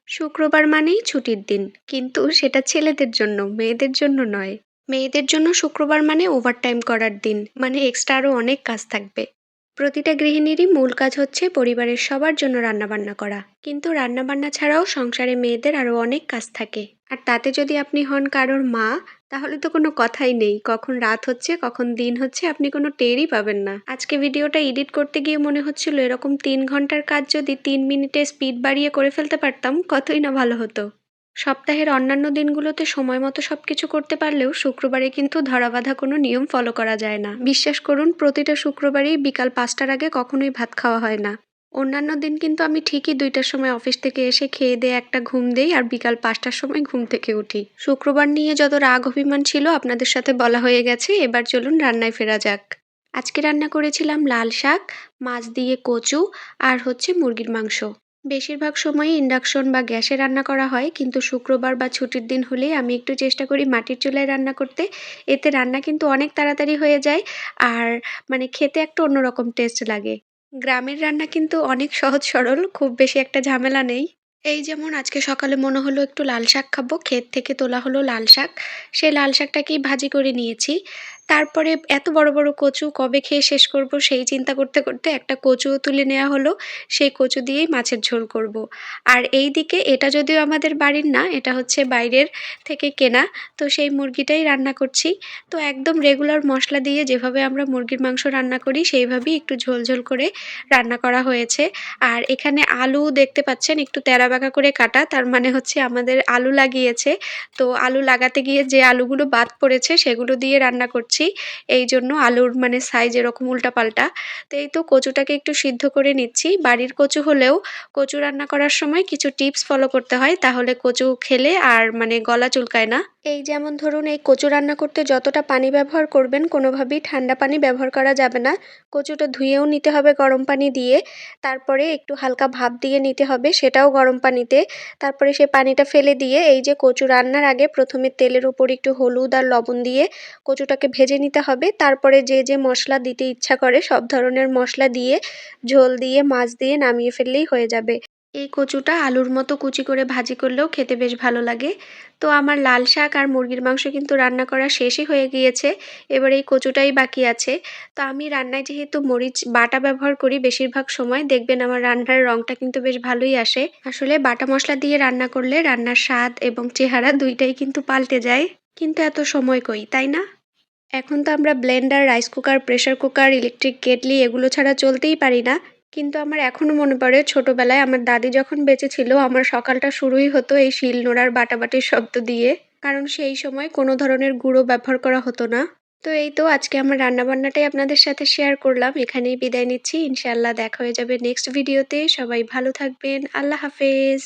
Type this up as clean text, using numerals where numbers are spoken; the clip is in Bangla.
শুক্রবার মানেই ছুটির দিন। কিন্তু সেটা ছেলেদের জন্য, মেয়েদের জন্য নয়। মেয়েদের জন্য শুক্রবার মানে ওভারটাইম করার দিন। মানে এক্সট্রা আরো অনেক কাজ থাকবে। প্রতিটা গৃহিণীরই মূল কাজ হচ্ছে পরিবারের সবার জন্য রান্নাবান্না করা। কিন্তু রান্নাবান্না ছাড়াও সংসারে মেয়েদের আরো অনেক কাজ থাকে। আর তাতে যদি আপনি হন কারোর মা, তাহলে তো কোনো কথাই নেই। কখন রাত হচ্ছে, কখন দিন হচ্ছে আপনি কোনো টেরই পাবেন না। আজকে ভিডিওটা এডিট করতে গিয়ে মনে হচ্ছিল এরকম 3 ঘন্টার কাজ যদি 3 মিনিটে স্পিড বাড়িয়ে করে ফেলতে পারতাম, কতই না ভালো হতো। সপ্তাহের অন্যান্য দিনগুলোতে সময় মতো সবকিছু করতে পারলেও শুক্রবারে কিন্তু ধরাবাঁধা কোনো নিয়ম ফলো করা যায় না। বিশ্বাস করুন, প্রতিটা শুক্রবারেই বিকাল 5টার আগে কখনোই ভাত খাওয়া হয় না। অন্যান্য দিন কিন্তু আমি ঠিকই 2টার সময় অফিস থেকে এসে খেয়ে দিয়ে একটা ঘুম দেই আর বিকাল 5টার সময় ঘুম থেকে উঠি। শুক্রবার নিয়ে যত রাগ অভিমান ছিল আপনাদের সাথে বলা হয়ে গেছে, এবার চলুন রান্নায় ফেরা যাক। আজকে রান্না করেছিলাম লাল শাক, মাছ দিয়ে কচু আর হচ্ছে মুরগির মাংস। বেশিরভাগ সময়ই ইন্ডাকশন বা গ্যাসে রান্না করা হয়, কিন্তু শুক্রবার বা ছুটির দিন হলেই আমি একটু চেষ্টা করি মাটির চুলায় রান্না করতে। এতে রান্না কিন্তু অনেক তাড়াতাড়ি হয়ে যায় আর মানে খেতে একটা অন্যরকম টেস্ট লাগে। গ্রামের রান্না কিন্তু অনেক সহজ সরল, খুব বেশি একটা ঝামেলা নেই। এই যেমন আজকে সকালে মনে হলো একটু লাল শাক খাবো, ক্ষেত থেকে তোলা হলো লাল শাক। সেই লাল শাকটাকেই ভাজি করে নিয়েছি। তারপরে এত বড় বড় কচু কবে খেয়ে শেষ করব সেই চিন্তা করতে করতে একটা কচুও তুলে নেওয়া হলো। সেই কচু দিয়েই মাছের ঝোল করব। আর এইদিকে এটা যদিও আমাদের বাড়ির না, এটা হচ্ছে বাইরের থেকে কেনা। তো সেই মুরগিটাই রান্না করছি। তো একদম রেগুলার মশলা দিয়ে যেভাবে আমরা মুরগির মাংস রান্না করি সেইভাবেই একটু ঝোল ঝোল করে রান্না করা হয়েছে। আর এখানে আলু দেখতে পাচ্ছেন একটু তেরা বাঁকা করে কাটা, তার মানে হচ্ছে আমাদের আলু লাগিয়েছে। তো আলু লাগাতে গিয়ে যে আলুগুলো বাদ পড়েছে সেগুলো দিয়ে রান্না করছি। এই জন্য আলুর মানে সাইজ এরকম উল্টাপাল্টা। তো এই তো কচুটাকে একটু সিদ্ধ করে নিচ্ছি। বাড়ির কচু হলেও কচু রান্না করার সময় কিছু টিপস ফলো করতে হয়, তাহলে কচু খেলে আর মানে গলা চুলকায় না। এই যেমন ধরুন, এই কচু রান্না করতে যতটা পানি ব্যবহার করবেন কোনোভাবেই ঠান্ডা পানি ব্যবহার করা যাবে না। কচুটা ধুয়েও নিতে হবে গরম পানি দিয়ে। তারপরে একটু হালকা ভাপ দিয়ে নিতে হবে, সেটাও গরম পানিতে। তারপরে সে পানিটা ফেলে দিয়ে এই যে কচু রান্নার আগে প্রথমে তেলের উপর একটু হলুদ আর লবণ দিয়ে কচুটাকে ভেজে নিতে হবে। তারপরে যে যে মশলা দিতে ইচ্ছা করে সব ধরনের মশলা দিয়ে ঝোল দিয়ে মাছ দিয়ে নামিয়ে ফেললেই হয়ে যাবে। এই কচুটা আলুর মতো কুচি করে ভাজি করলেও খেতে বেশ ভালো লাগে। তো আমার লাল শাক আর মুরগির মাংস কিন্তু রান্না করা শেষই হয়ে গিয়েছে। এবার এই কচুটাই বাকি আছে। তো আমি রান্নায় যেহেতু মরিচ বাটা ব্যবহার করি বেশিরভাগ সময়, দেখবেন আমার রান্নার রংটা কিন্তু বেশ ভালোই আসে। আসলে বাটা মশলা দিয়ে রান্না করলে রান্নার স্বাদ এবং চেহারা দুইটাই কিন্তু পাল্টে যায়। কিন্তু এত সময় কই, তাই না? এখন তো আমরা Blender, rice cooker, pressure cooker, electric kettle এগুলো ছাড়া চলতেই পারি না। কিন্তু আমার এখনো মনে পড়ে ছোটবেলায় আমার দাদি যখন বেঁচে ছিল আমার সকালটা শুরুই হতো এই শিলনোড়ার বাটাবাটির শব্দ দিয়ে। কারণ সেই সময় কোনো ধরনের গুঁড়ো ব্যবহার করা হতো না। তো এই তো আজকে আমার রান্নাবান্নাটাই আপনাদের সাথে শেয়ার করলাম। এখানেই বিদায় নিচ্ছি। ইনশাআল্লাহ দেখা হয়ে যাবে নেক্সট ভিডিওতে। সবাই ভালো থাকবেন। আল্লাহ হাফেজ।